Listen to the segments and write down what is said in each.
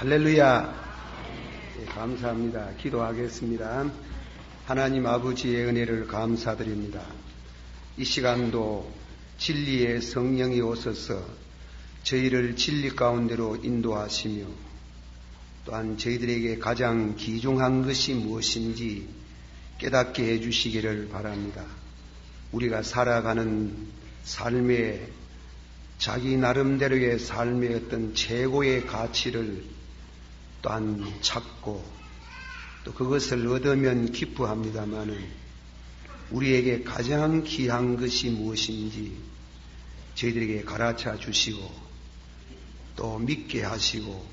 할렐루야. 네, 감사합니다. 기도하겠습니다. 하나님 아버지의 은혜를 감사드립니다. 이 시간도 진리의 성령이 오셔서 저희를 진리 가운데로 인도하시며 또한 저희들에게 가장 귀중한 것이 무엇인지 깨닫게 해주시기를 바랍니다. 우리가 살아가는 삶의 자기 나름대로의 삶의 어떤 최고의 가치를 또한 찾고 또 그것을 얻으면 기뻐합니다마는 우리에게 가장 귀한 것이 무엇인지 저희들에게 가르쳐 주시고 또 믿게 하시고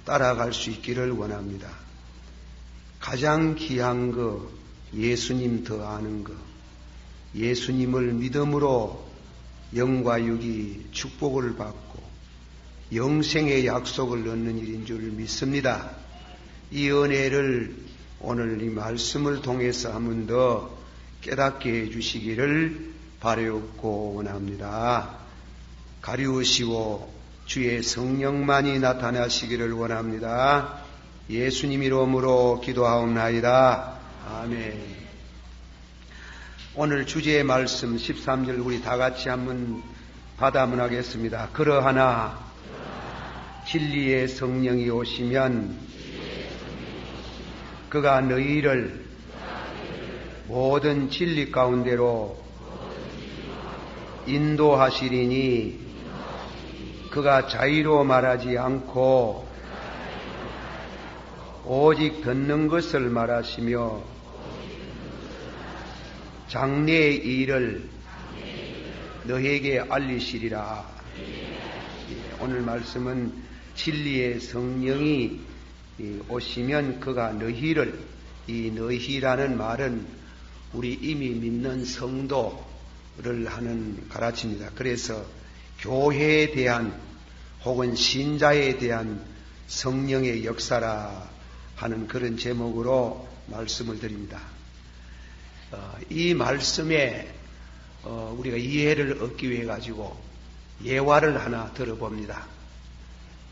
따라갈 수 있기를 원합니다. 가장 귀한 거 예수님 더 아는 거, 예수님을 믿음으로 영과 육이 축복을 받고 영생의 약속을 얻는 일인 줄 믿습니다. 이 은혜를 오늘 이 말씀을 통해서 한 번 더 깨닫게 해주시기를 바라옵고 원합니다. 가리우시고 주의 성령만이 나타나시기를 원합니다. 예수님 이름으로 기도하옵나이다. 아멘. 오늘 주제의 말씀 13절 우리 다 같이 한번 받아문하겠습니다. 그러하나 진리의 성령이 오시면 그가 너희를 모든 진리 가운데로 인도하시리니 그가 자의로 말하지 않고 오직 듣는 것을 말하시며 장래의 일을 너희에게 알리시리라. 오늘 말씀은 진리의 성령이 오시면 그가 너희를, 이 너희라는 말은 우리 이미 믿는 성도를 하는 가르침입니다. 그래서 교회에 대한 혹은 신자에 대한 성령의 역사라 하는 그런 제목으로 말씀을 드립니다. 이 말씀에 우리가 이해를 얻기 위해 가지고 예화를 하나 들어봅니다.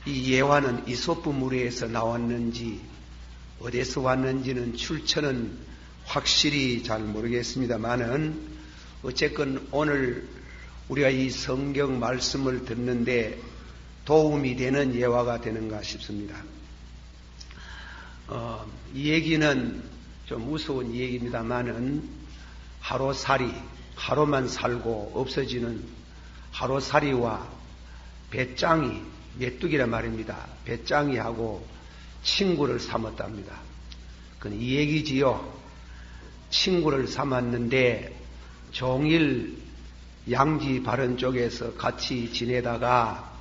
이 예화는 이소프 무리에서 나왔는지 어디서 왔는지는 출처는 확실히 잘 모르겠습니다만은 어쨌건 오늘 우리가 이 성경 말씀을 듣는데 도움이 되는 예화가 되는가 싶습니다. 이 얘기는 좀 무서운 얘기입니다만은 하루살이, 하루만 살고 없어지는 하루살이와 배짱이, 메뚜기란 말입니다. 배짱이하고 친구를 삼았답니다. 그건 이 얘기지요. 친구를 삼았는데 종일 양지 바른 쪽에서 같이 지내다가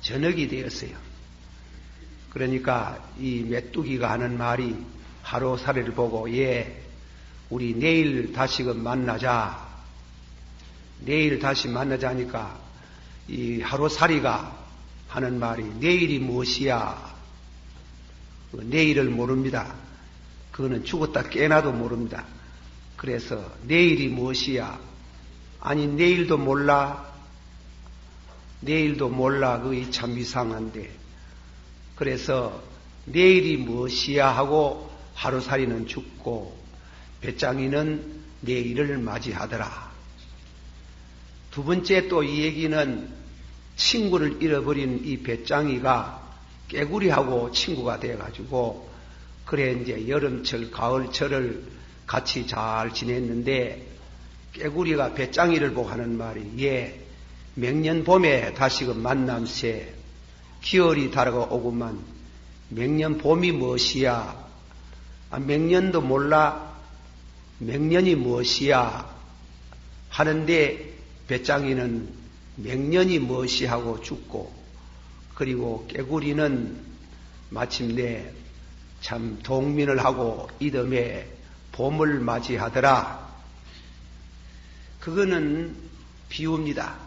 저녁이 되었어요. 그러니까 이 메뚜기가 하는 말이 하루살이를 보고 우리 내일 다시금 만나자. 내일 다시 만나자니까 이 하루살이가 하는 말이 내일이 무엇이야? 내일을 모릅니다. 그거는 죽었다 깨나도 모릅니다. 그래서 내일이 무엇이야? 아니 내일도 몰라? 내일도 몰라. 그게 참 이상한데. 그래서 내일이 무엇이야 하고 하루살이는 죽고 배짱이는 내일을 맞이하더라. 두 번째 또 이 얘기는 친구를 잃어버린 이 배짱이가 깨구리하고 친구가 돼가지고 그래 이제 여름철, 가을철을 같이 잘 지냈는데 깨구리가 배짱이를 보고 하는 말이 맹년 봄에 다시금 만남세 기어이 다가오구만. 맹년 봄이 무엇이야? 맹년도 몰라? 맹년이 무엇이야? 하는데 배짱이는 맹년이 무엇이 하고 죽고 그리고 깨구리는 마침내 참 동민을 하고 이듬해 봄을 맞이하더라. 그거는 비유입니다.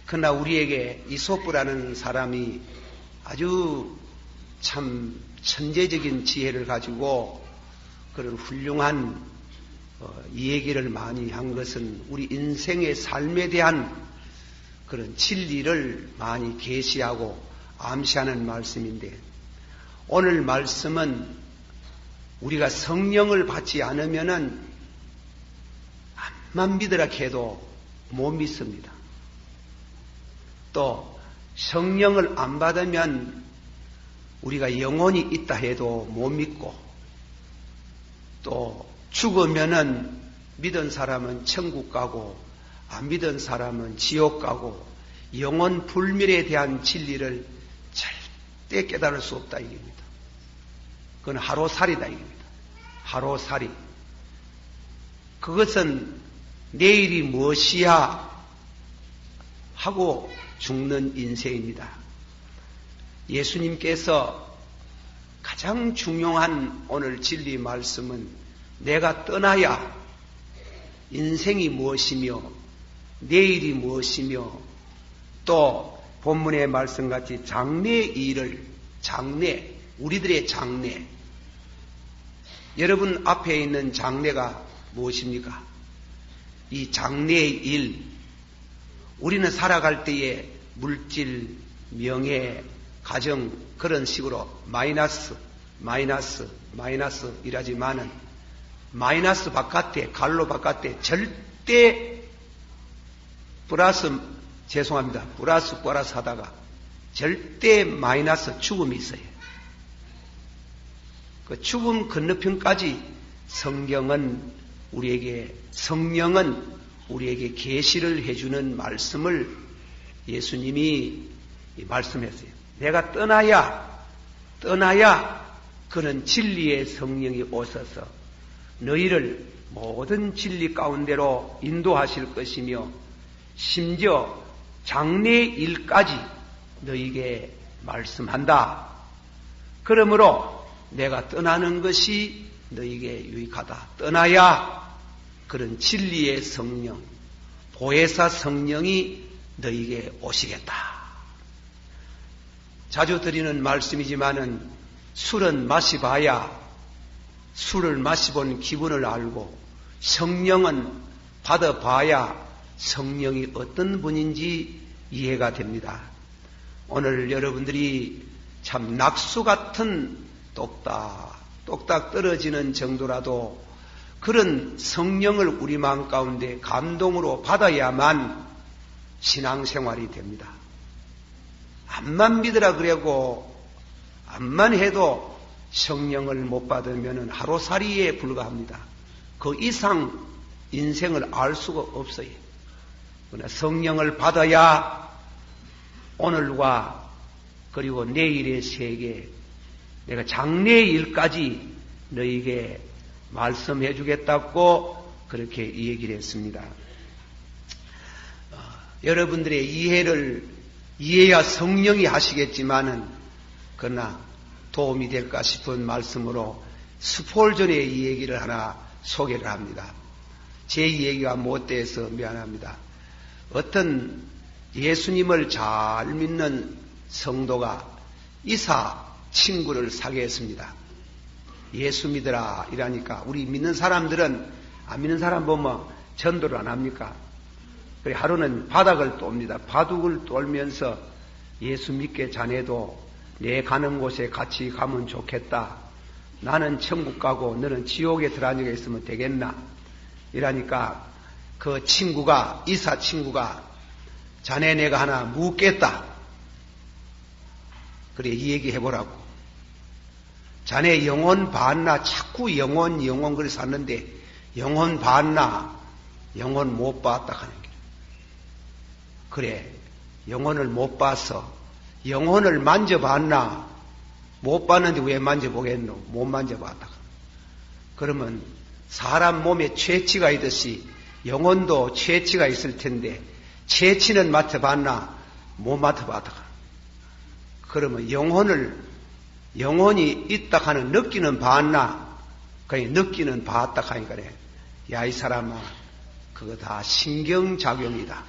그러나 우리에게 이소프라는 사람이 아주 참 천재적인 지혜를 가지고 그런 훌륭한 이 얘기를 많이 한 것은 우리 인생의 삶에 대한 그런 진리를 많이 계시하고 암시하는 말씀인데 오늘 말씀은 우리가 성령을 받지 않으면은 암만 믿으라 해도 못 믿습니다. 또 성령을 안 받으면 우리가 영혼이 있다 해도 못 믿고, 또 죽으면은 믿은 사람은 천국 가고 안 믿은 사람은 지옥 가고 영혼 불멸에 대한 진리를 절대 깨달을 수 없다 이겁니다. 그건 하루살이다 이겁니다. 하루살이. 그것은 내일이 무엇이야 하고 죽는 인생입니다. 예수님께서 가장 중요한 오늘 진리 말씀은 내가 떠나야 인생이 무엇이며 내일이 무엇이며 또 본문의 말씀같이 장래의 일을, 장래, 우리들의 장래, 여러분 앞에 있는 장래가 무엇입니까? 이 장래의 일, 우리는 살아갈 때에 물질, 명예, 가정 그런 식으로 마이너스 이라지만은 마이너스 바깥에, 갈로 바깥에 절대 플러스 하다가 절대 마이너스 죽음이 있어요. 그 죽음 건너편까지 성령은 우리에게 계시를 해주는 말씀을 예수님이 말씀했어요. 내가 떠나야 그는 진리의 성령이 오셔서 너희를 모든 진리 가운데로 인도하실 것이며 심지어 장래의 일까지 너희에게 말씀한다. 그러므로 내가 떠나는 것이 너희에게 유익하다. 떠나야 그런 진리의 성령, 보혜사 성령이 너희에게 오시겠다. 자주 드리는 말씀이지만은 술은 마셔봐야 술을 마셔본 기분을 알고 성령은 받아봐야 성령이 어떤 분인지 이해가 됩니다. 오늘 여러분들이 참 낙수 같은 똑딱 떨어지는 정도라도 그런 성령을 우리 마음 가운데 감동으로 받아야만 신앙생활이 됩니다. 암만 믿으라 그러고 암만 해도 성령을 못 받으면 하루살이에 불과합니다. 그 이상 인생을 알 수가 없어요. 그러나 성령을 받아야 오늘과 그리고 내일의 세계, 내가 장래의 일까지 너희에게 말씀해 주겠다고 그렇게 얘기를 했습니다. 여러분들의 이해야 성령이 하시겠지만은 그러나 도움이 될까 싶은 말씀으로 수포전의 이 얘기를 하나 소개를 합니다. 제 얘기가 못돼서 미안합니다. 어떤 예수님을 잘 믿는 성도가 이사 친구를 사게 했습니다. 예수 믿으라 이라니까 우리 믿는 사람들은 안 믿는 사람 보면 전도를 안 합니까? 그래 하루는 바닥을 똠니다. 바둑을 떨면서 예수 믿게 자네도 내 가는 곳에 같이 가면 좋겠다. 나는 천국 가고 너는 지옥에 들어앉아 있으면 되겠나? 이라니까 그 친구가, 이사 친구가 자네 내가 하나 묻겠다. 그래 이 얘기 해보라고. 자네 영혼 봤나? 자꾸 영혼 그래서 샀는데 영혼 봤나? 영혼 못 봤다 하는 게. 그래 영혼을 못 봐서 영혼을 만져봤나? 못 봤는데 왜 만져보겠노? 못 만져봤다. 그러면 사람 몸에 체취가 있듯이 영혼도 체취가 있을 텐데 체취는 맡아봤나? 못 맡아봤다. 그러면 영혼이 있다 하는 느끼는 봤나? 그냥 느끼는 봤다 하니까 야 이 사람아 그거 다 신경작용이다.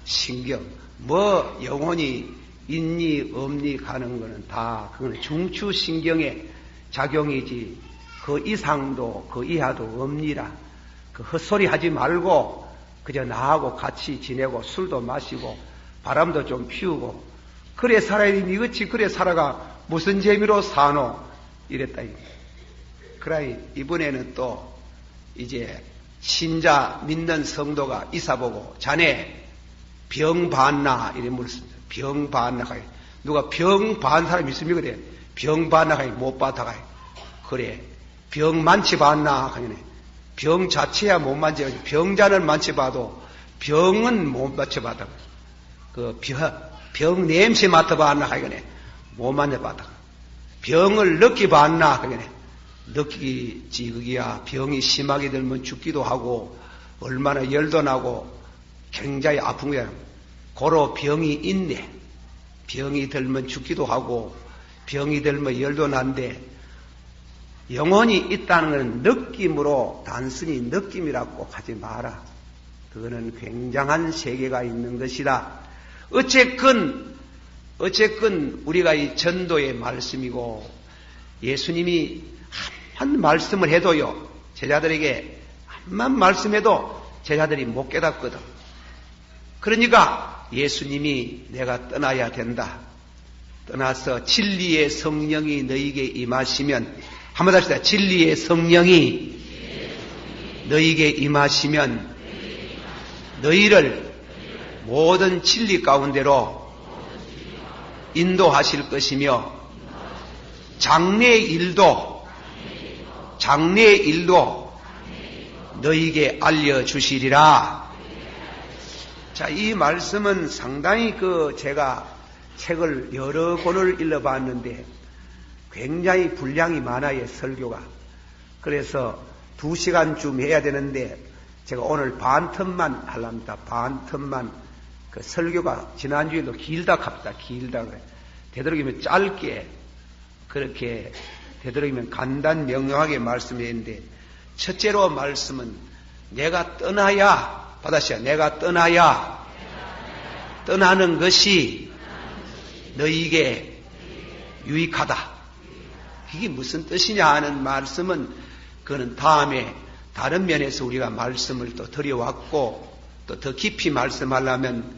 신경. 뭐 영혼이 있니 없니 가는 거는 다 그거는 중추신경의 작용이지 그 이상도 그 이하도 없니라. 그 헛소리 하지 말고 그저 나하고 같이 지내고 술도 마시고 바람도 좀 피우고 그래 살아야 돼. 니같이 그래 살아가 무슨 재미로 사노? 이랬다. 그러니 이번에는 또 이제 신자 믿는 성도가 이사보고 자네 병 봤나? 이래 물었습니다. 병 봤나? 누가 병 반 사람이 있습니까? 그래. 병 봤나? 못 봤다가. 그래. 병 많지 봤나? 하네. 병 자체야 못 만져가지고 병자는 만져봐도 병은 못 만져봤다. 그 병 냄새 맡아봤나? 하여간에 못 만져봤다. 병을 느껴봤나? 하여간에 느끼지. 그게야 병이 심하게 들면 죽기도 하고 얼마나 열도 나고 굉장히 아픈 거야. 고로 병이 있네. 병이 들면 죽기도 하고 병이 들면 열도 난데 영혼이 있다는 것은 느낌으로 단순히 느낌이라고 하지 마라. 그거는 굉장한 세계가 있는 것이다. 어쨌건 우리가 이 전도의 말씀이고 예수님이 한번 말씀을 해도요. 제자들에게 한번 말씀해도 제자들이 못 깨닫거든. 그러니까 예수님이 내가 떠나야 된다. 떠나서 진리의 성령이 너희에게 임하시면 한번 합시다. 진리의 성령이 너희에게 임하시면 너희를 모든 진리 가운데로 인도하실 것이며 장래의 일도 너희에게 알려주시리라. 자, 이 말씀은 상당히 제가 책을 여러 권을 읽어봤는데 굉장히 분량이 많아요, 설교가. 그래서 2시간쯤 해야 되는데 제가 오늘 반텀만 하랍니다. 반텀만. 그 설교가 지난주에도 길다 합니다. 길다 그래. 되도록이면 짧게 그렇게 되도록이면 간단 명료하게 말씀했는데 첫째로 말씀은 내가 떠나야 받아시야. 내가 떠나야 떠나는 것이 너희에게 유익하다. 이게 무슨 뜻이냐 하는 말씀은 그거는 다음에 다른 면에서 우리가 말씀을 또 드려왔고 또 더 깊이 말씀하려면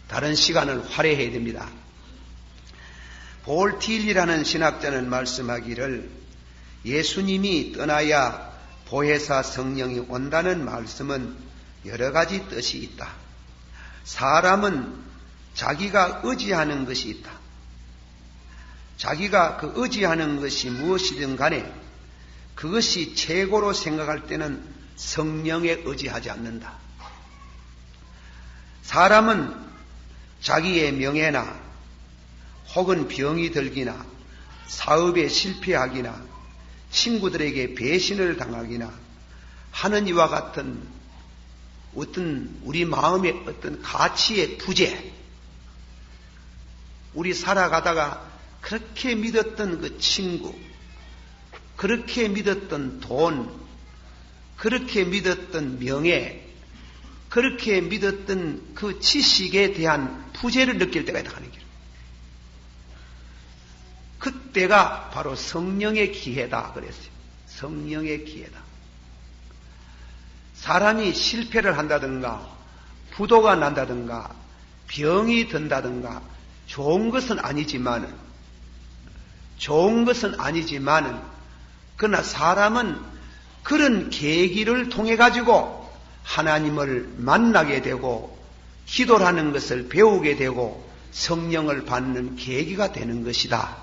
다른 시간을 할애해야 됩니다. 볼 틸리라는 신학자는 말씀하기를 예수님이 떠나야 보혜사 성령이 온다는 말씀은 여러 가지 뜻이 있다. 사람은 자기가 의지하는 것이 있다. 자기가 그 의지하는 것이 무엇이든 간에 그것이 최고로 생각할 때는 성령에 의지하지 않는다. 사람은 자기의 명예나 혹은 병이 들기나 사업에 실패하기나 친구들에게 배신을 당하기나 하는 이와 같은 어떤 우리 마음의 어떤 가치의 부재, 우리 살아가다가 그렇게 믿었던 그 친구, 그렇게 믿었던 돈, 그렇게 믿었던 명예, 그렇게 믿었던 그 지식에 대한 부재를 느낄 때가 있다 하는 길. 그때가 바로 성령의 기회다 그랬어요. 성령의 기회다. 사람이 실패를 한다든가 부도가 난다든가 병이 든다든가 좋은 것은 아니지만은 그러나 사람은 그런 계기를 통해 가지고 하나님을 만나게 되고 기도를 하는 것을 배우게 되고 성령을 받는 계기가 되는 것이다.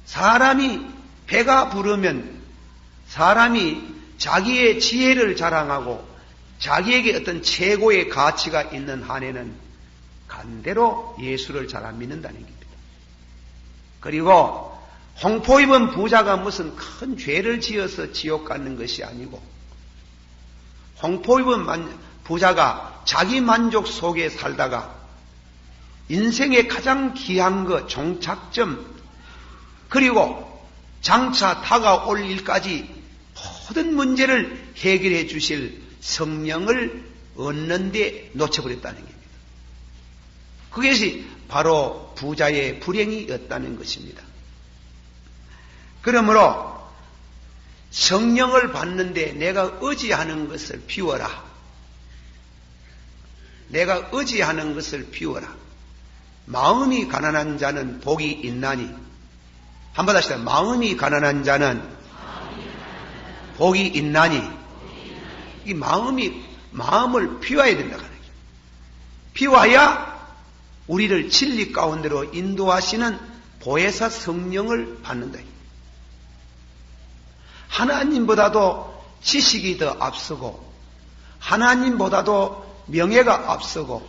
사람이 배가 부르면 사람이 자기의 지혜를 자랑하고 자기에게 어떤 최고의 가치가 있는 한에는 간대로 예수를 잘 안 믿는다는 겁니다. 그리고 홍포 입은 부자가 무슨 큰 죄를 지어서 지옥 가는 것이 아니고 홍포 입은 부자가 자기 만족 속에 살다가 인생의 가장 귀한 것, 종착점, 그리고 장차 다가올 일까지 모든 문제를 해결해 주실 성령을 얻는데 놓쳐버렸다는 겁니다. 그것이 바로 부자의 불행이었다는 것입니다. 그러므로 성령을 받는데 내가 의지하는 것을 비워라. 내가 의지하는 것을 비워라. 마음이 가난한 자는 복이 있나니. 한번 다시 마음이 가난한 자는 복이 있나니. 이 마음을 비워야 된다. 비워야 우리를 진리 가운데로 인도하시는 보혜사 성령을 받는다. 하나님보다도 지식이 더 앞서고, 하나님보다도 명예가 앞서고,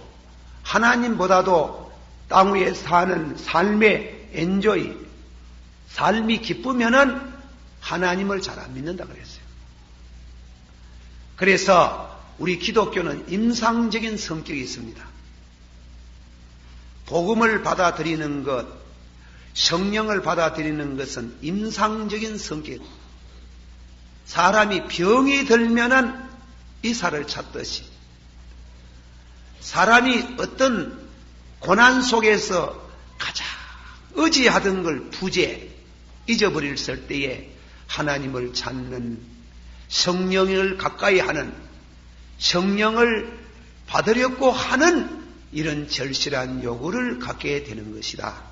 하나님보다도 땅 위에 사는 삶의 엔조이, 삶이 기쁘면은 하나님을 잘 안 믿는다 그랬어요. 그래서 우리 기독교는 임상적인 성격이 있습니다. 복음을 받아들이는 것, 성령을 받아들이는 것은 임상적인 성격. 사람이 병이 들면은 의사를 찾듯이, 사람이 어떤 고난 속에서 가장 의지하던 걸 잊어버릴 때에 하나님을 찾는, 성령을 가까이 하는, 성령을 받으려고 하는 이런 절실한 요구를 갖게 되는 것이다.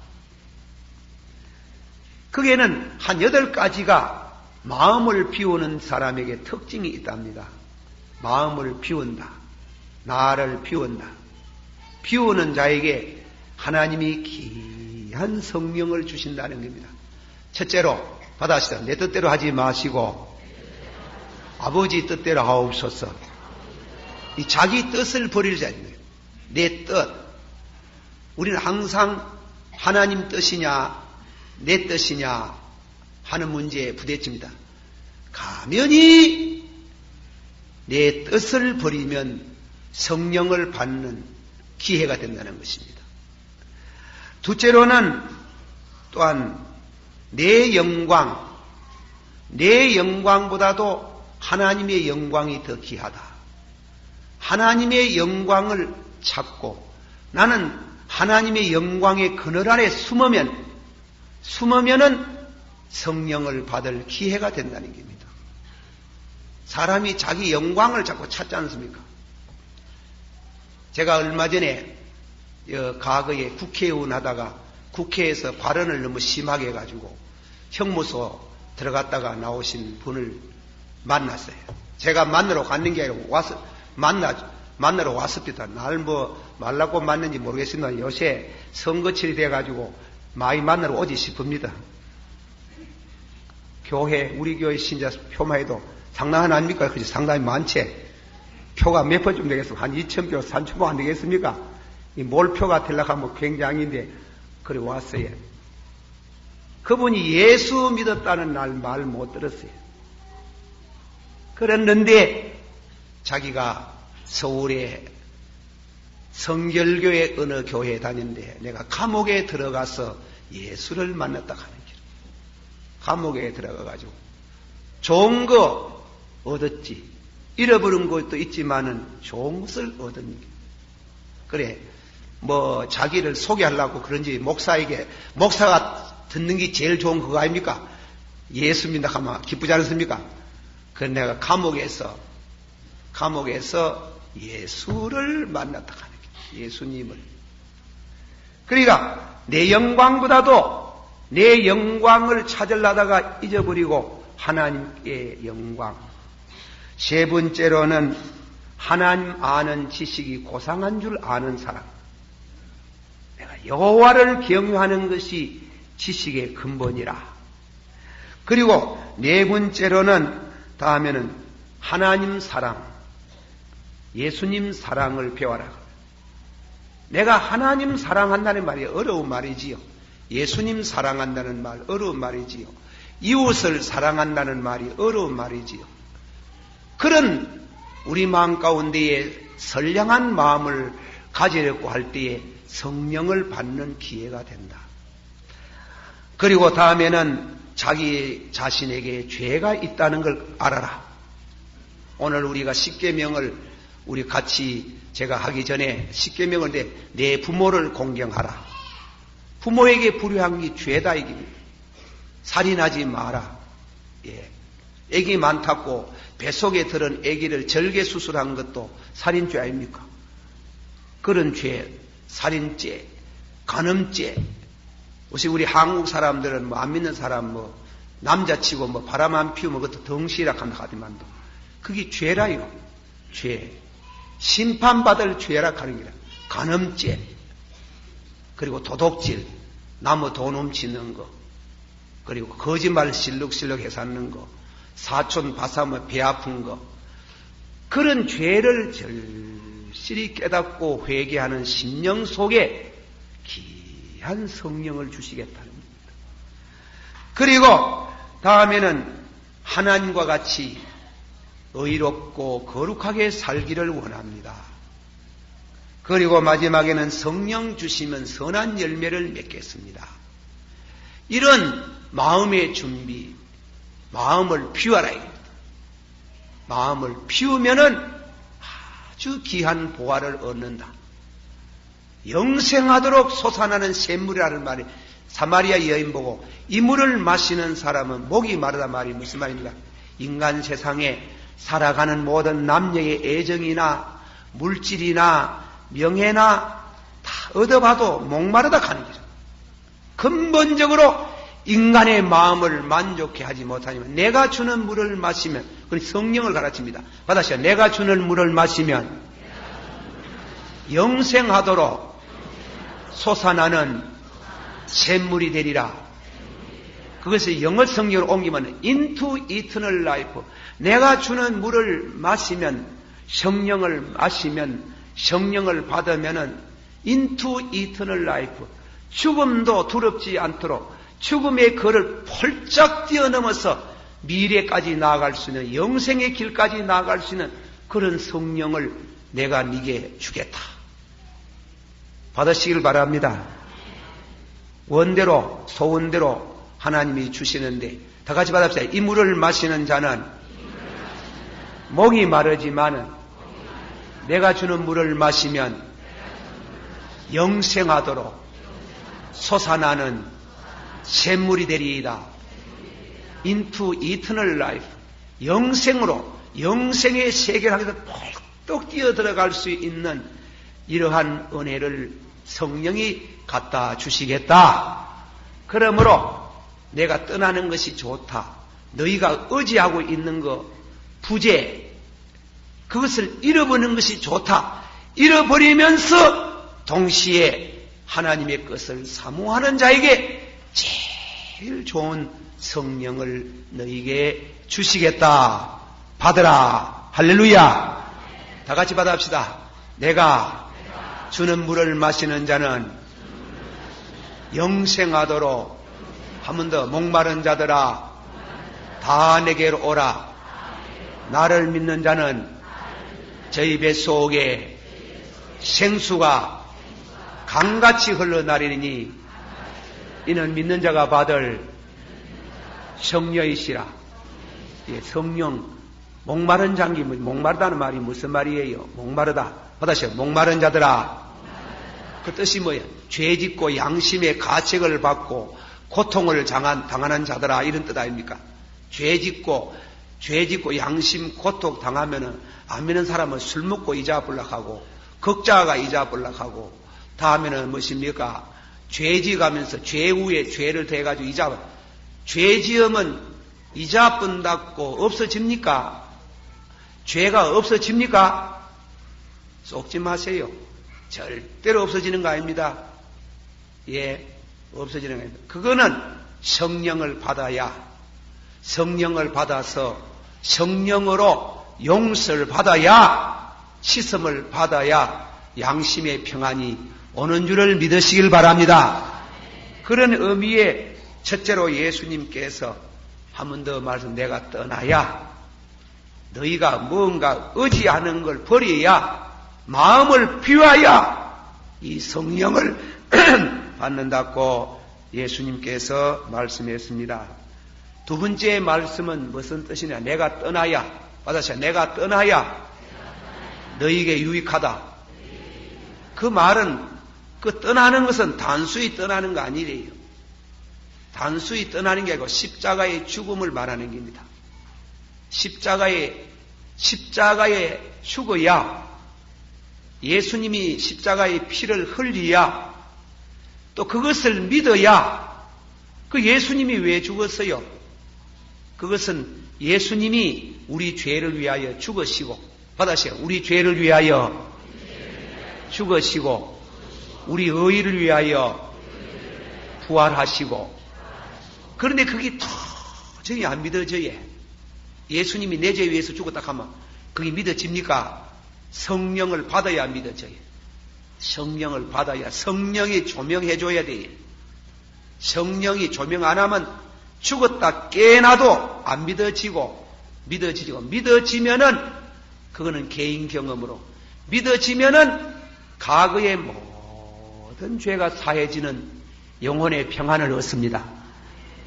거기에는 한 8가지가 마음을 비우는 사람에게 특징이 있답니다. 마음을 비운다. 나를 비운다. 비우는 자에게 하나님이 귀한 성령을 주신다는 겁니다. 첫째로 받아시다. 내 뜻대로 하지 마시고 아버지 뜻대로 하옵소서. 이 자기 뜻을 버리자는 거예요. 내 뜻. 우리는 항상 하나님 뜻이냐 내 뜻이냐 하는 문제에 부딪힙니다. 가면이 내 뜻을 버리면 성령을 받는 기회가 된다는 것입니다. 둘째로는 또한 내 영광보다도 하나님의 영광이 더 귀하다. 하나님의 영광을 찾고 나는 하나님의 영광의 그늘 아래 숨으면은 성령을 받을 기회가 된다는 겁니다. 사람이 자기 영광을 자꾸 찾지 않습니까? 제가 얼마 전에 과거에 국회의원 하다가 국회에서 발언을 너무 심하게 해가지고 형무소 들어갔다가 나오신 분을 만났어요. 제가 만나러 갔는 게 아니고 만나러 왔습니다. 날 말라고 만났는지 모르겠습니다. 요새 선거철이 돼가지고 많이 만나러 오지 싶습니다. 우리 교회 신자 표만 해도 상당 아닙니까? 그치? 상당히 많지. 표가 몇 표쯤 되겠습니까? 한 2,000표, 3,000표 안 되겠습니까? 이 몰표가 되려면 굉장인데, 그래 왔어요. 그분이 예수 믿었다는 날 말 못 들었어요. 그랬는데, 자기가 서울에 성결교회 어느 교회에 다니는데, 내가 감옥에 들어가서 예수를 만났다 하는 길. 감옥에 들어가가지고, 좋은 거 얻었지. 잃어버린 것도 있지만은 좋은 것을 얻은 게. 그래, 자기를 소개하려고 그런지 목사가 듣는 게 제일 좋은 그거 아닙니까? 예수 믿는다 하면 기쁘지 않습니까? 그래서 내가 감옥에서 예수를 만났다 하는 게. 예수님을. 그러니까 내 영광보다도 내 영광을 찾으려다가 잊어버리고 하나님의 영광. 세 번째로는 하나님 아는 지식이 고상한 줄 아는 사람. 내가 여호와를 경유하는 것이 지식의 근본이라. 그리고 네 번째로는 다음에는 하나님 사랑, 예수님 사랑을 배워라. 내가 하나님 사랑한다는 말이 어려운 말이지요. 예수님 사랑한다는 말 어려운 말이지요. 이웃을 사랑한다는 말이 어려운 말이지요. 그런 우리 마음 가운데에 선량한 마음을 가지려고 할 때에 성령을 받는 기회가 된다. 그리고 다음에는 자기 자신에게 죄가 있다는 걸 알아라. 오늘 우리가 십계명을 우리 같이 제가 하기 전에 십계명을 내 부모를 공경하라. 부모에게 불효한 게 죄다 이깁니다. 살인하지 마라. 예. 애기 많다고 뱃속에 들은 애기를 절개 수술한 것도 살인죄 아닙니까? 그런 죄, 살인죄, 간음죄. 혹시 우리 한국 사람들은 뭐 안 믿는 사람 뭐 남자치고 뭐 바람 안 피우면 그것도 덩시라 한다 하더만도 그게 죄라요. 죄. 심판받을 죄라 하는 게라. 간음죄. 그리고 도둑질. 나무 돈 훔치는 거. 그리고 거짓말 실룩실룩 해사는 거. 사촌 바사면 배 아픈 거. 그런 죄를 절실히 깨닫고 회개하는 심령 속에 귀한 성령을 주시겠다는 겁니다. 그리고 다음에는 하나님과 같이 의롭고 거룩하게 살기를 원합니다. 그리고 마지막에는 성령 주시면 선한 열매를 맺겠습니다. 이런 마음의 준비, 마음을 피워라. 마음을 피우면은 아주 귀한 보화를 얻는다. 영생하도록 솟아나는 샘물이라는 말이 사마리아 여인 보고 이 물을 마시는 사람은 목이 마르다 말이 무슨 말입니까? 인간 세상에 살아가는 모든 남녀의 애정이나 물질이나 명예나 다 얻어봐도 목마르다 하는 거죠. 근본적으로 인간의 마음을 만족해 하지 못하지만 내가 주는 물을 마시면 그건 성령을 가르칩니다. 받아시오. 내가 주는 물을 마시면 영생하도록 솟아나는 샘물이 되리라. 그것을 영어 성경으로 옮기면 into eternal life. 내가 주는 물을 마시면 성령을 마시면 성령을 받으면은 into eternal life. 죽음도 두렵지 않도록 죽음의 거를 펄쩍 뛰어넘어서 미래까지 나아갈 수 있는 영생의 길까지 나아갈 수 있는 그런 성령을 내가 네게 주겠다. 받으시길 바랍니다. 원대로 소원대로 하나님이 주시는데 다 같이 받읍시다. 이 물을 마시는 자는 목이 마르지만은 내가 주는 물을 마시면 영생하도록 솟아나는 샘물이 되리이다. into eternal life. 영생으로 영생의 세계를 향해서 펄떡 뛰어들어갈 수 있는 이러한 은혜를 성령이 갖다 주시겠다. 그러므로 내가 떠나는 것이 좋다. 너희가 의지하고 있는 거 부재 그것을 잃어버리는 것이 좋다. 잃어버리면서 동시에 하나님의 것을 사모하는 자에게 제일 좋은 성령을 너희에게 주시겠다. 받으라. 할렐루야. 다 같이 받아합시다. 내가 주는 물을 마시는 자는 영생하도록 한 번 더 목마른 자들아 다 내게로 오라. 나를 믿는 자는 저희 뱃속에 생수가 강같이 흘러나리니 이는 믿는 자가 받을 성령이시라. 예, 성령 목마른 장기 목마르다는 말이 무슨 말이에요? 목마르다. 받으세요. 목마른 자들아. 그 뜻이 뭐예요? 죄 짓고 양심의 가책을 받고 고통을 당하는 자들아 이런 뜻 아닙니까? 죄 짓고 양심 고통 당하면은 안 믿는 사람은 술 먹고 잊어버락하고 걱자가 잊어버락하고 다음에는 무엇입니까? 죄 지어가면서 죄 후에 죄를 더해가지고 죄 지으면 잊어본다고 없어집니까? 죄가 없어집니까? 속지 마세요. 절대로 없어지는 거 아닙니다. 예, 없어지는 거 아닙니다. 그거는 성령을 받아야 성령을 받아서 성령으로 용서를 받아야 씻음을 받아야 양심의 평안이 오는 줄을 믿으시길 바랍니다. 그런 의미에 첫째로 예수님께서 한 번 더 말씀 내가 떠나야 너희가 뭔가 의지하는 걸 버려야 마음을 비워야 이 성령을 받는다고 예수님께서 말씀했습니다. 두 번째 말씀은 무슨 뜻이냐? 내가 떠나야 받아서 내가 떠나야 너희에게 유익하다. 그 말은 그 떠나는 것은 단순히 떠나는 거 아니래요. 단순히 떠나는 게 아니고 십자가의 죽음을 말하는 겁니다. 십자가에 죽어야 예수님이 십자가의 피를 흘려야 또 그것을 믿어야 그 예수님이 왜 죽었어요? 그것은 예수님이 우리 죄를 위하여 죽으시고, 받으세요. 우리 죄를 위하여 죽으시고, 우리 의의를 위하여 부활하시고. 그런데 그게 도저히 안 믿어져요. 예수님이 내 죄 위해서 죽었다 하면 그게 믿어집니까? 성령을 받아야 믿어져요. 성령을 받아야 성령이 조명해줘야 돼요. 성령이 조명 안 하면 죽었다 깨어나도 안 믿어지고, 믿어지면은 그거는 개인 경험으로, 믿어지면은 과거의 모든 죄가 사해지는 영혼의 평안을 얻습니다.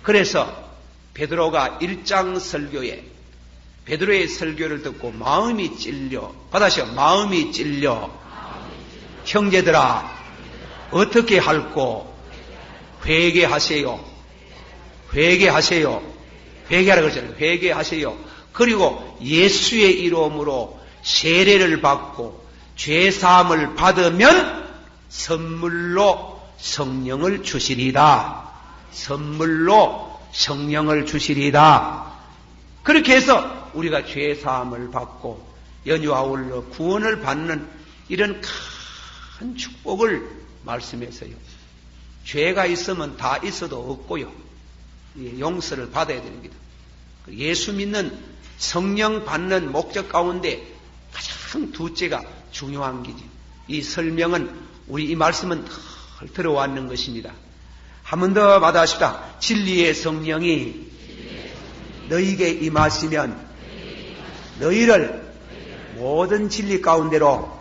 그래서 베드로가 1장 설교에 베드로의 설교를 듣고 마음이 찔려, 받으시오. 마음이 찔려 형제들아 어떻게 할꼬 회개하세요. 회개하세요. 회개하라고 그러잖아요. 회개하세요. 그리고 예수의 이름으로 세례를 받고 죄사함을 받으면 선물로 성령을 주시리다. 선물로 성령을 주시리다. 그렇게 해서 우리가 죄사함을 받고 연유와 아울러 구원을 받는 이런 큰 축복을 말씀했어요. 죄가 있으면 다 있어도 없고요. 용서를 받아야 됩니다. 예수 믿는 성령 받는 목적 가운데 가장 둘째가 중요한 게지. 이 설명은 우리 이 말씀은 덜 들어왔는 것입니다. 한 번 더 받아십시다. 진리의 성령이 너희에게 임하시면 너희를 모든 진리 가운데로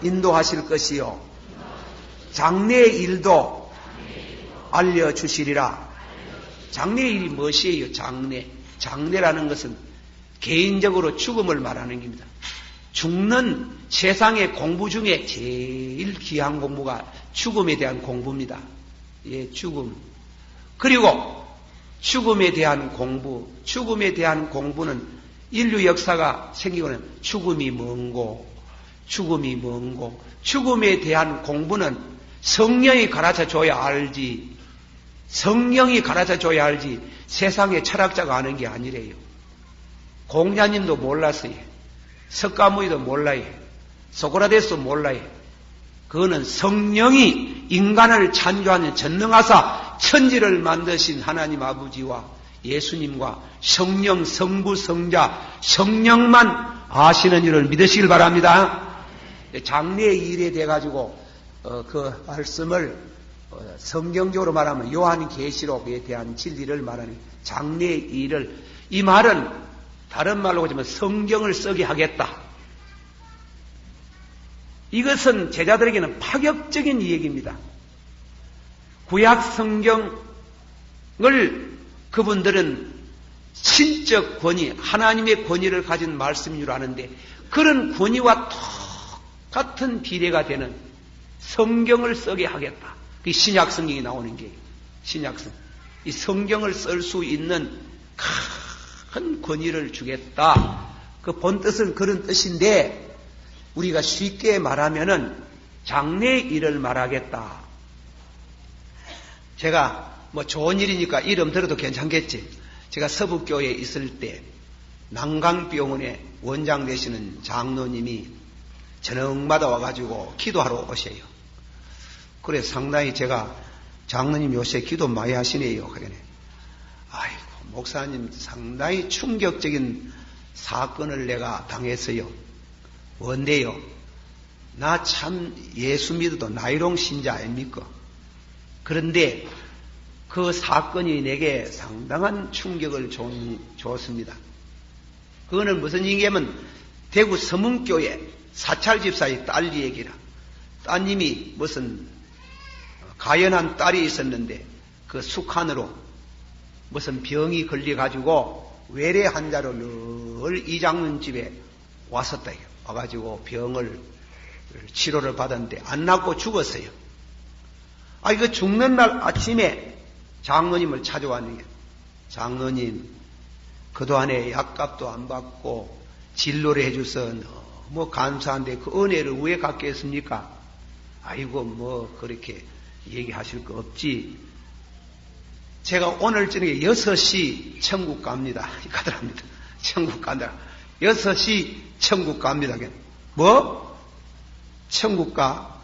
인도하실 것이요 장래의 일도 알려주시리라. 장래의 일이 무엇이에요? 장래라는 것은 개인적으로 죽음을 말하는 겁니다. 죽는 세상의 공부 중에 제일 귀한 공부가 죽음에 대한 공부입니다. 예, 죽음. 그리고 죽음에 대한 공부, 죽음에 대한 공부는 인류 역사가 생기고는 죽음이 뭔고, 죽음에 대한 공부는 성령이 가르쳐 줘야 알지, 성령이 가르쳐 줘야 알지, 세상의 철학자가 아는 게 아니래요. 공자님도 몰랐어요. 석가모니도 몰라요. 소크라테스도 몰라요. 그거는 성령이 인간을 창조하는 전능하사 천지를 만드신 하나님 아버지와 예수님과 성령, 성부, 성자, 성령만 아시는 일을 믿으시길 바랍니다. 장래의 일에 대해 가지고 그 말씀을 성경적으로 말하면 요한계시록에 대한 진리를 말하는 장래의 일을, 이 말은 다른 말로 하자면 성경을 쓰게 하겠다. 이것은 제자들에게는 파격적인 얘기입니다. 구약 성경을 그분들은 신적 권위, 하나님의 권위를 가진 말씀인 줄 아는데 그런 권위와 똑같은 비례가 되는 성경을 쓰게 하겠다. 그 신약 성경이 나오는 게 신약성. 이 성경을 쓸 수 있는 큰 권위를 주겠다. 그 본뜻은 그런 뜻인데 우리가 쉽게 말하면은 장래의 일을 말하겠다. 제가 뭐 좋은 일이니까 이름 들어도 괜찮겠지. 제가 서북교회에 있을 때 난강병원에 원장 되시는 장로님이 저녁마다 와가지고 기도하러 오셔요. 그래 상당히 제가 장로님 요새 기도 많이 하시네요. 그러네. 아이고 목사님 상당히 충격적인 사건을 내가 당했어요. 뭔데요? 나 참 예수 믿어도 나이롱 신자 아닙니까? 그런데 그 사건이 내게 상당한 충격을 줬습니다. 그거는 무슨 얘기냐면 대구 서문교회 사찰집사의 딸 얘기라. 따님이 무슨 가연한 딸이 있었는데 그 숙한으로 무슨 병이 걸려가지고 외래 환자로 늘 이장님 집에 왔었다. 와가지고 병을 치료를 받았는데 안 낫고 죽었어요. 이거 죽는 날 아침에 장로님을 찾아왔네요. 장로님, 그동안에 약값도 안 받고 진료를 해줘서 너무 감사한데 그 은혜를 왜 갖겠습니까? 아이고 뭐 그렇게 얘기하실 거 없지. 제가 오늘 저녁에 6시 천국 갑니다. 가더랍니다. 천국 간다. 6시 천국 갑니다. 뭐? 천국 가.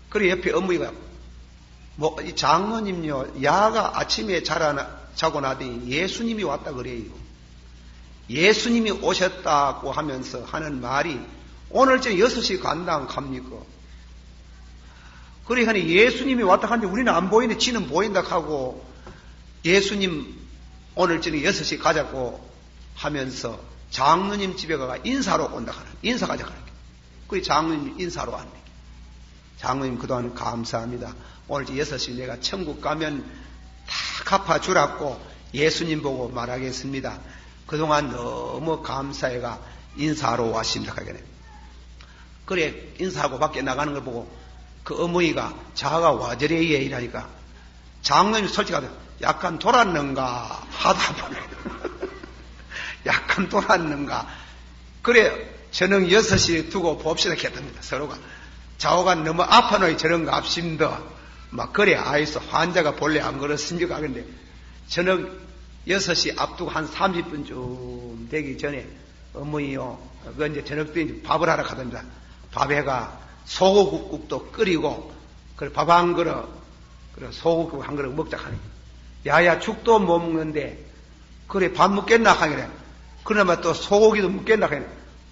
그래 옆에 어머니가 이 장로님요, 야가 아침에 자고 나더니 예수님이 왔다 그래요. 예수님이 오셨다고 하면서 하는 말이 오늘 저 6시 간다 안 갑니까? 그래 하니 예수님이 왔다 하는데 우리는 안 보이는데 지는 보인다 하고 예수님 오늘 저녁 6시 가자고 하면서 장로님 집에 가가 인사로 온다 하는, 인사 가자 하는 게. 그래 장로님 인사로 왔네. 장로님 그동안 감사합니다. 오늘 6시 내가 천국 가면 다 갚아주라고 예수님 보고 말하겠습니다. 그동안 너무 감사해가 인사하러 왔습니다. 그래 인사하고 밖에 나가는 걸 보고 그 어머니가 자가 와저래 이라니까 장로님 솔직하게 약간 돌았는가 하다 보네. 약간 돌았는가. 그래 저녁 6시에 두고 봅시다 했답니다. 서로가 좌우가 너무 아파노이 저런 거 앞심더 막 그래 아이소 환자가 본래 안 그렇습니까? 근데 저녁 6시 앞두고 한 30분쯤 되기 전에 어머니요 그 이제 저녁 때 이제 밥을 하러 가던가 밥에가 소고국도 끓이고 그래 밥 한 그릇 그래 소고국 한 그릇 먹자 하니 야야 죽도 못 먹는데 그래 밥 먹겠나 하기래. 그나마 또 소고기도 먹겠나 하기래.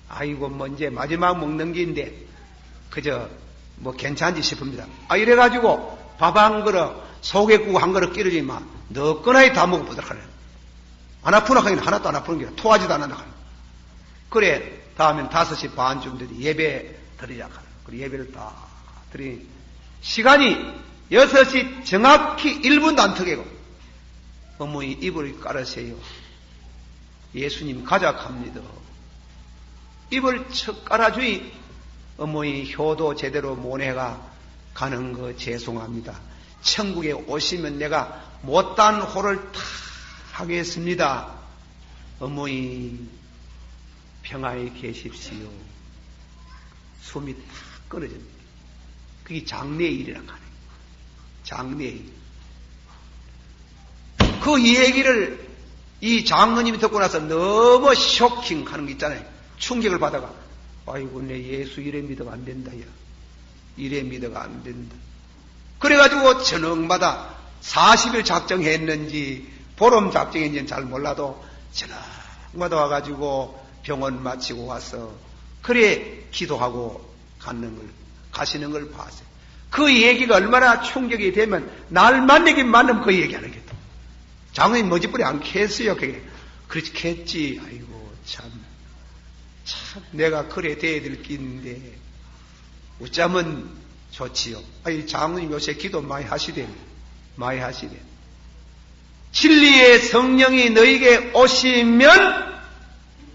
아이고 뭐 이제 마지막 먹는 게인데 그저 뭐 괜찮지 싶습니다. 이래가지고 밥 한 그릇 소고기국 한 그릇 끓여주지만 너 꺼나이 다 먹어보도록 하네. 안 아프나 하기는 하나도 안 아프는 게 토하지도 않는다 하네. 그래 다음엔 5시 반쯤 되니 예배 드리자 하네. 그래 예배를 다 드리니 시간이 6시 정확히 1분도 안 터개고 어머니 입을 깔으세요. 예수님 가자합니다. 입을 척 깔아주니 어머니 효도 제대로 못 해가 가는 거 죄송합니다. 천국에 오시면 내가 못단 호를 다 하겠습니다. 어머니 평화에 계십시오. 숨이 다 끊어집니다. 그게 장례일이라고 하네. 장례일. 그 얘기를 이 장로님이 듣고 나서 너무 쇼킹하는 거 있잖아요. 충격을 받아가 아이고 내 예수 이래 믿어가 안 된다. 야. 이래 믿어가 안 된다. 그래가지고 저녁마다 40일 작정했는지 보름 작정했는지는 잘 몰라도 저녁마다 와가지고 병원 마치고 와서 그래 기도하고 가시는 걸 봤어요. 그 얘기가 얼마나 충격이 되면 날 만나긴 만나면 그 얘기하는 게 장로님 머지뿌리 안 캤어요. 그게 그렇지 캤지. 아이고 참 내가 그래 돼야 될 게 있는데 어쩌면 좋지요. 장로님 요새 기도 많이 하시대. 진리의 성령이 너에게 오시면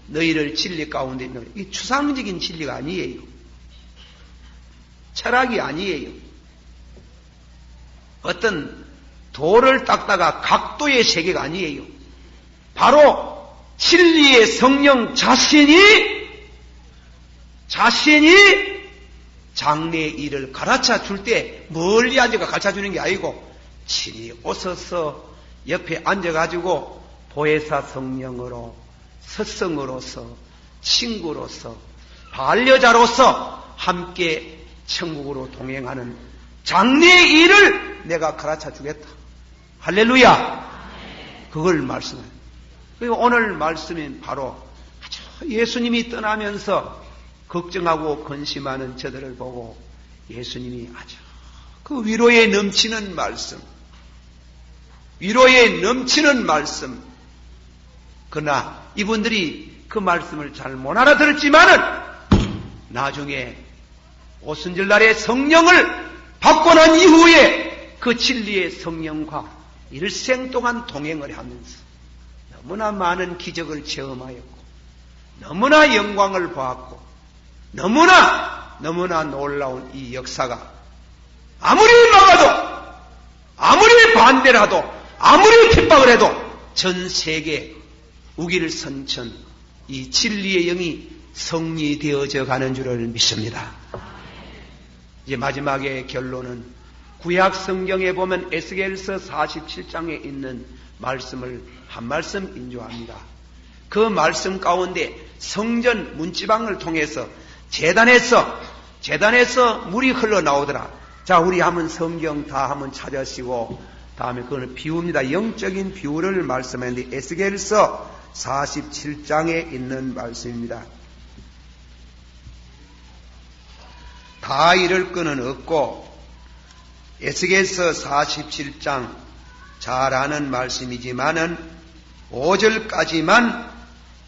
너희를 진리 가운데 있는 이 추상적인 진리가 아니에요. 철학이 아니에요. 어떤 돌을 닦다가 각도의 세계가 아니에요. 바로 진리의 성령 자신이 장래의 일을 가르쳐 줄 때 멀리 앉아가 가르쳐 주는 게 아니고 친히 오셔서 옆에 앉아가지고 보혜사 성령으로 스승으로서 친구로서 반려자로서 함께 천국으로 동행하는 장래의 일을 내가 가르쳐 주겠다. 할렐루야. 그걸 말씀해요. 그리고 오늘 말씀은 바로 예수님이 떠나면서 걱정하고 근심하는 저들을 보고 예수님이 아주 그 위로에 넘치는 말씀, 그러나 이분들이 그 말씀을 잘 못 알아들었지만은 나중에 오순절날에 성령을 받고 난 이후에 그 진리의 성령과 일생 동안 동행을 하면서 너무나 많은 기적을 체험하였고 너무나 영광을 보았고 너무나 놀라운 이 역사가 아무리 막아도 아무리 반대를 해도 아무리 핍박을 해도 전 세계 우길선천 이 진리의 영이 성리되어져 가는 줄을 믿습니다. 이제 마지막에 결론은 구약 성경에 보면 에스겔서 47장에 있는 말씀을 한 말씀 인조합니다. 그 말씀 가운데 성전 문지방을 통해서 재단에서 물이 흘러나오더라. 자, 우리 한번 성경 다 한번 찾으시고 다음에 그거는 비유입니다. 영적인 비유를 말씀하는데 에스겔서 47장에 있는 말씀입니다. 다 이럴 거는 없고 에스겔서 47장 잘 아는 말씀이지만은 5절까지만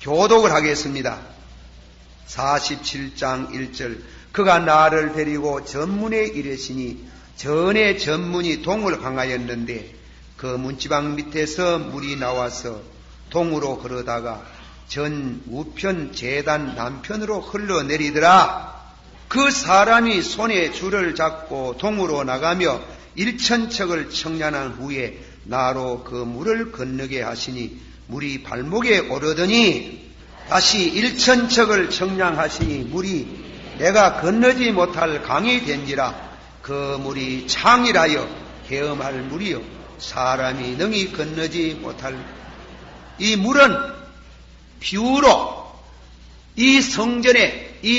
교독을 하겠습니다. 47장 1절 그가 나를 데리고 전문에 이르시니 전에 전문이 동을 향하였는데 그 문지방 밑에서 물이 나와서 동으로 걸어다가 전 우편 제단 남편으로 흘러내리더라. 그 사람이 손에 줄을 잡고 동으로 나가며 1000척을 청량한 후에 나로 그 물을 건너게 하시니 물이 발목에 오르더니 다시 1000척을 청량하시니 물이 내가 건너지 못할 강이 된지라. 그 물이 창이라여 헤엄할 물이요 사람이 능히 건너지 못할. 이 물은 비유로 이 성전에는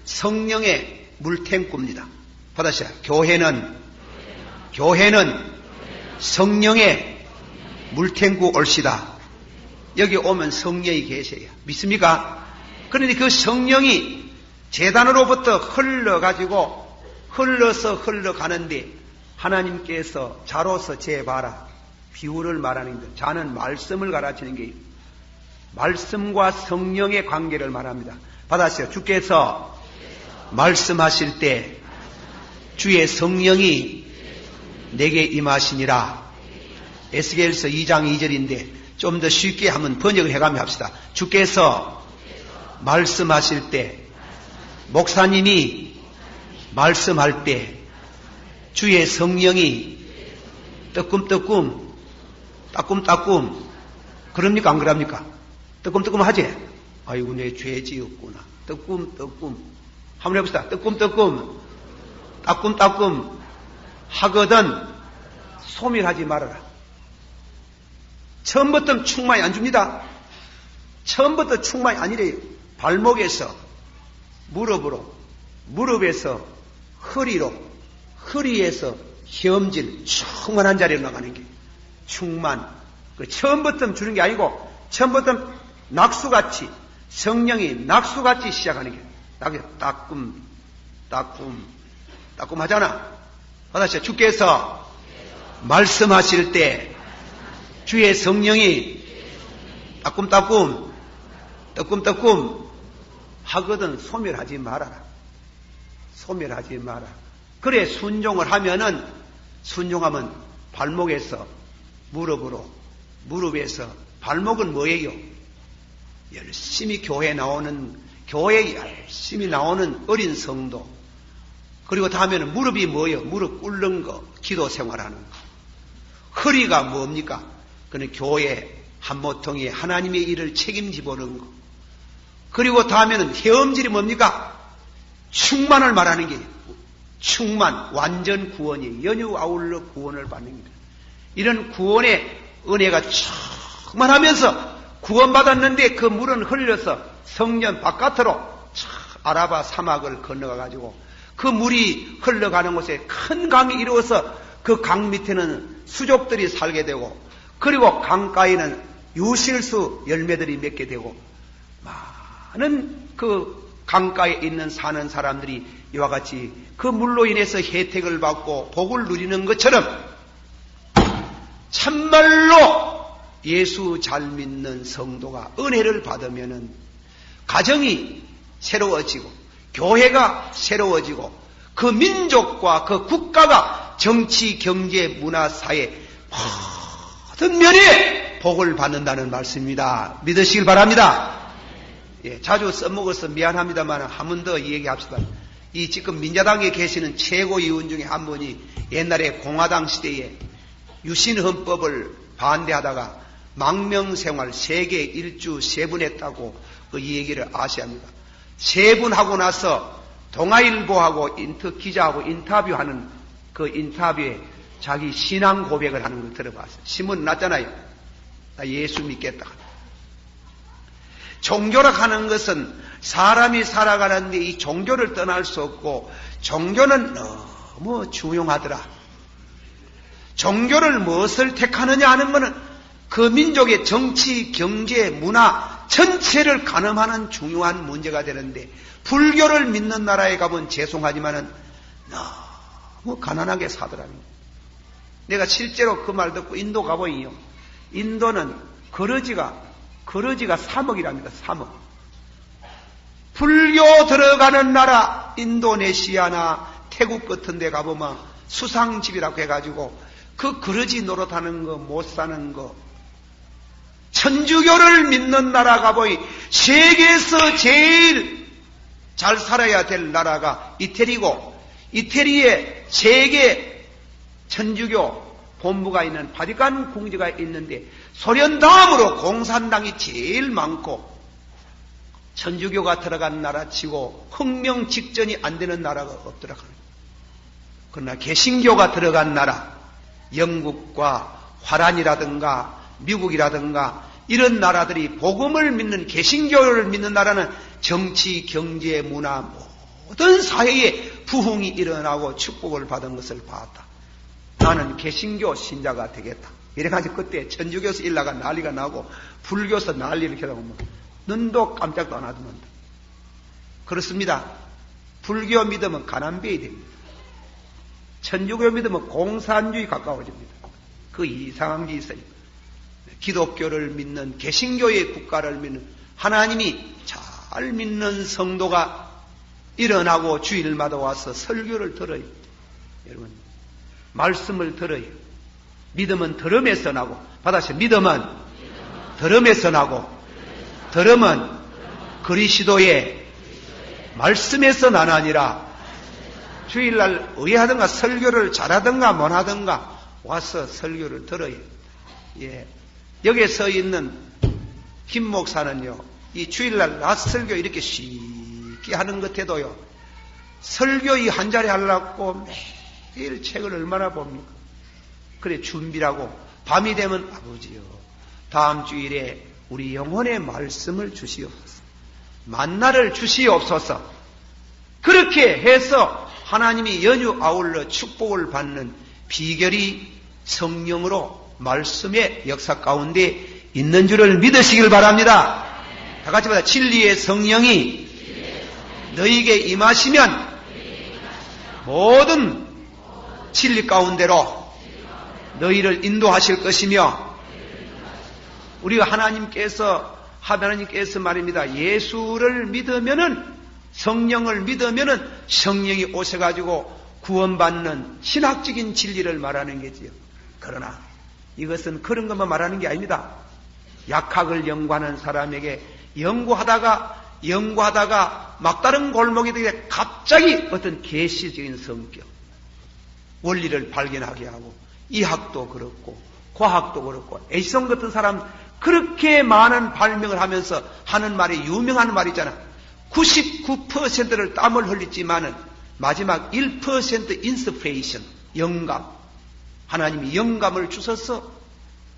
성령의 물탱구입니다. 받으세요. 교회는 성령의 물탱구 올시다. 여기 오면 성령이 계셔요. 믿습니까? 그런데 그 성령이 제단으로부터 흘러서 흘러가는데 하나님께서 자로서 재봐라. 비유를 말하는 것. 자는 말씀을 가르치는 게 말씀과 성령의 관계를 말합니다. 받았어요. 주께서 말씀하실 때 주의 성령이 내게 임하시니라. 에스겔서 2장 2절인데 좀 더 쉽게 한번 번역을 해가며 합시다. 주께서 말씀하실 때 목사님이 말씀할 때 주의 성령이 따끔따끔 그럽니까 안 그럽니까? 따끔따끔 하지? 아이고 내 죄 지었구나. 따끔따끔 한번 해봅시다. 따끔따끔 하거든 소멸하지 말아라. 처음부터 충만이 안 줍니다. 처음부터 충만이 아니래요. 발목에서 무릎으로, 무릎에서 허리로, 허리에서 헤엄질 충만한 자리로 나가는 게 충만. 처음부터 주는 게 아니고 처음부터 낙수같이 성령이 낙수같이 시작하는 게 따끔 하잖아. 받았어요. 주께서 말씀하실 때 주의 성령이 따끔 하거든 소멸하지 말아라. 소멸하지 마라. 그래 순종을 하면은 순종하면 발목에서 무릎으로 무릎에서 발목은 뭐예요? 열심히 교회에 열심히 나오는 어린 성도. 그리고 다음에는 무릎이 뭐예요? 무릎 꿇는 거, 기도 생활하는 거. 허리가 뭡니까? 그는 교회 한 모퉁이에 하나님의 일을 책임지보는 거. 그리고 다음에는 헤엄질이 뭡니까? 충만을 말하는 게 충만, 완전 구원이 연유 아울러 구원을 받는 겁니다. 이런 구원의 은혜가 충만하면서 구원받았는데 그 물은 흘려서 성전 바깥으로 아라바 사막을 건너가가지고 그 물이 흘러가는 곳에 큰 강이 이루어서 그 강 밑에는 수족들이 살게 되고 그리고 강가에는 유실수 열매들이 맺게 되고 많은 그 강가에 있는 사는 사람들이 이와 같이 그 물로 인해서 혜택을 받고 복을 누리는 것처럼 참말로 예수 잘 믿는 성도가 은혜를 받으면은 가정이 새로워지고 교회가 새로워지고 그 민족과 그 국가가 정치, 경제, 문화, 사회 모든 면에 복을 받는다는 말씀입니다. 믿으시길 바랍니다. 예, 자주 써먹어서 미안합니다만 한 번 더 얘기합시다. 이 지금 민자당에 계시는 최고위원 중에 한 분이 옛날에 공화당 시대에 유신헌법을 반대하다가 망명생활 세계 일주 3분 했다고 이 얘기를 아셔야 합니다. 3분 하고 나서 동아일보하고 기자하고 인터뷰하는 그 인터뷰에 자기 신앙 고백을 하는 걸 들어봤어요. 신문 났잖아요. 나 예수 믿겠다. 종교라 하는 것은 사람이 살아가는데 이 종교를 떠날 수 없고 종교는 너무 중요하더라. 종교를 무엇을 택하느냐 하는 것은 그 민족의 정치, 경제, 문화 전체를 가늠하는 중요한 문제가 되는데 불교를 믿는 나라에 가면 죄송하지만은 너무 가난하게 살더라고요. 내가 실제로 그 말 듣고 인도 가보니요. 인도는 거러지가 3억이랍니다. 3억. 불교 들어가는 나라 인도네시아나 태국 같은 데 가보면 수상집이라고 해가지고 그 거러지 노릇하는 거 못 사는 거 천주교를 믿는 나라 가보니 세계에서 제일 잘 살아야 될 나라가 이태리고 이태리에 세계 천주교 본부가 있는 바티칸 궁지가 있는데 소련 다음으로 공산당이 제일 많고 천주교가 들어간 나라치고 혁명 직전이 안 되는 나라가 없더라. 그러나 개신교가 들어간 나라 영국과 화란이라든가 미국이라든가 이런 나라들이 복음을 믿는 개신교를 믿는 나라는 정치, 경제, 문화 모든 사회에 부흥이 일어나고 축복을 받은 것을 봤다. 나는 개신교 신자가 되겠다. 이래가지고 그때 천주교에서 일나가 난리가 나고 불교에서 난리를 켜다보면 눈도 깜짝도 안 하더만다. 그렇습니다. 불교 믿으면 가난배이 됩니다. 천주교 믿으면 공산주의 가까워집니다. 그 이상한 게 있어요. 기독교를 믿는 개신교의 국가를 믿는 하나님이 잘 믿는 성도가 일어나고 주일마다 와서 설교를 들어요. 여러분 말씀을 들어요. 믿음은 들음에서 나고 받아서 믿음은 들음에서 나고 들음은 그리스도의 말씀에서 나나니라. 주일날 의하든가 설교를 잘하든가 못하든가 와서 설교를 들어요. 예. 여기에 서 있는 김 목사는요, 이 주일날 낮 설교 이렇게 쉽게 하는 것 해도요, 설교 이 한 자리 하려고 매일 책을 얼마나 봅니까? 그래, 준비라고 밤이 되면 아버지요, 다음 주일에 우리 영혼의 말씀을 주시옵소서. 만나를 주시옵소서. 그렇게 해서 하나님이 연휴 아울러 축복을 받는 비결이 성령으로 말씀의 역사 가운데 있는 줄을 믿으시길 바랍니다. 다 같이 보자. 진리의 성령이 너희에게 임하시면 모든 진리 가운데로 너희를 인도하실 것이며, 우리가 하나님께서 말입니다. 예수를 믿으면은, 성령을 믿으면은 성령이 오셔가지고 구원받는 신학적인 진리를 말하는 거지요. 그러나 이것은 그런 것만 말하는 게 아닙니다. 약학을 연구하는 사람에게 연구하다가 막다른 골목에 들게 갑자기 어떤 계시적인 성격, 원리를 발견하게 하고, 이학도 그렇고 과학도 그렇고 에디슨 같은 사람 그렇게 많은 발명을 하면서 하는 말이 유명한 말이잖아. 99%를 땀을 흘렸지만은 마지막 1% 인스피레이션, 영감, 하나님이 영감을 주셔서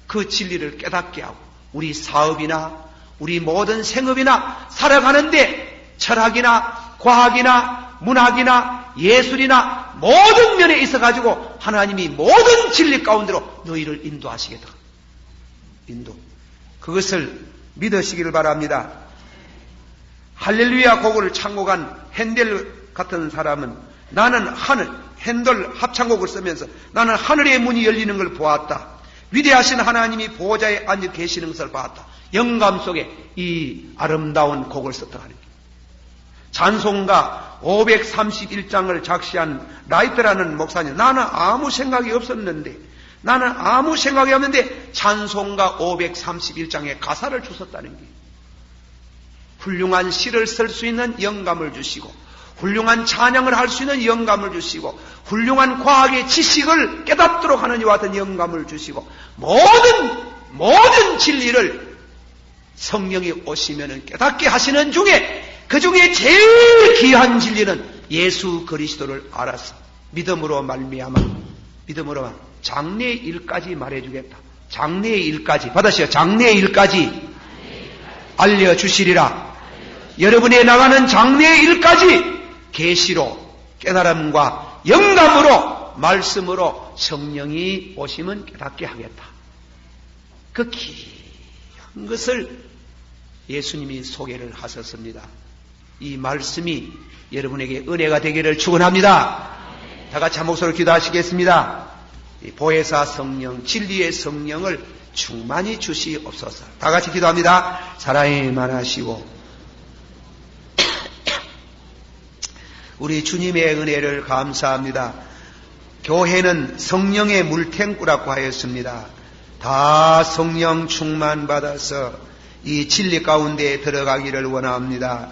그 진리를 깨닫게 하고, 우리 사업이나 우리 모든 생업이나 살아가는데 철학이나 과학이나 문학이나 예술이나 모든 면에 있어가지고 하나님이 모든 진리 가운데로 너희를 인도하시겠다. 인도. 그것을 믿으시기를 바랍니다. 할렐루야 곡을 창곡한 핸델 같은 사람은, 나는 핸델 합창곡을 쓰면서 나는 하늘의 문이 열리는 걸 보았다. 위대하신 하나님이 보좌에 앉아 계시는 것을 봤다. 영감 속에 이 아름다운 곡을 썼다 하는 거예요. 찬송가 531장을 작시한 라이트라는 목사님, 나는 아무 생각이 없는데 찬송가 531장의 가사를 주셨다는 거예요. 훌륭한 시를 쓸 수 있는 영감을 주시고, 훌륭한 찬양을 할 수 있는 영감을 주시고, 훌륭한 과학의 지식을 깨닫도록 하는 이와 같은 영감을 주시고, 모든 진리를 성령이 오시면 깨닫게 하시는 중에, 그 중에 제일 귀한 진리는 예수 그리스도를 알아서 믿음으로 말미암아 장래의 일까지 말해주겠다. 장래의 일까지 받으시오. 장래의 일까지 알려주시리라. 여러분의 나가는 장래의 일까지 계시로 깨달음과 영감으로 말씀으로 성령이 오시면 깨닫게 하겠다. 그 귀한 것을 예수님이 소개를 하셨습니다. 이 말씀이 여러분에게 은혜가 되기를 축원합니다. 다 같이 한 목소리로 기도하시겠습니다. 보혜사 성령, 진리의 성령을 충만히 주시옵소서. 다 같이 기도합니다. 사랑이 많으시고 우리 주님의 은혜를 감사합니다. 교회는 성령의 물탱구라고 하였습니다. 다 성령 충만받아서 이 진리 가운데 들어가기를 원합니다.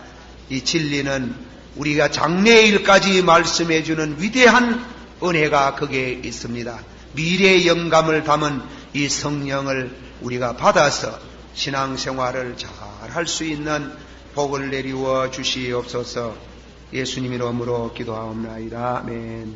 이 진리는 우리가 장래의 일까지 말씀해 주는 위대한 은혜가 거기에 있습니다. 미래의 영감을 담은 이 성령을 우리가 받아서 신앙생활을 잘 할 수 있는 복을 내리워 주시옵소서. 예수님 이름으로 기도하옵나이다. 아멘.